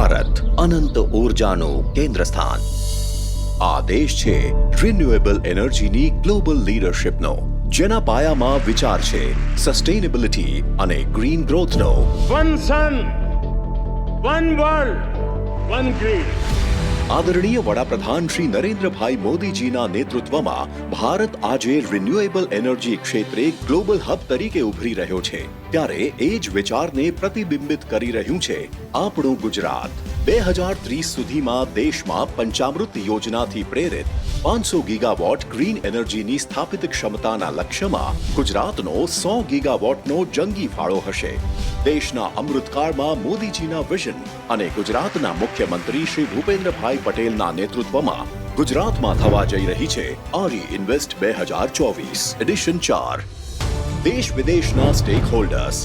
ભારત અનંત ઊર્જાનું કેન્દ્ર સ્થાન. આ દેશ છે રિન્યુએબલ એનર્જીની ગ્લોબલ લીડરશિપનો, જેના પાયામાં વિચાર છે સસ્ટેનેબિલિટી અને ગ્રીન ગ્રોથનો. વન સન, વન વર્લ્ડ, વન ગ્રીડ. આદરણીય વડાપ્રધાન શ્રી નરેન્દ્રભાઈ મોદીજીના નેતૃત્વમાં ભારત આજે રિન્યુએબલ એનર્જી ક્ષેત્રે ગ્લોબલ હબ તરીકે ઉભરી રહ્યો છે. ત્યારે એ જ વિચારને પ્રતિબિંબિત કરી રહ્યું છે આપણું ગુજરાત. 2030 સુધીમાં દેશમાં પંચામૃત યોજનાથી પ્રેરિત 500 ગીગાવોટ ગ્રીન એનર્જીની સ્થાપિત ક્ષમતાના લક્ષ્યમાં ગુજરાતનો 100 ગીગાવોટનો જંગી ફાળો હશે. દેશના અમૃતકાળમાં મોદીજીના વિઝન અને ગુજરાતના મુખ્યમંત્રી શ્રી ભૂપેન્દ્રભાઈ પટેલના નેતૃત્વમાં ગુજરાતમાં થવા જઈ રહી છે આરી ઇન્વેસ્ટ 2024 એડિશન 4. દેશ વિદેશના સ્ટેક હોલ્ડર્સ,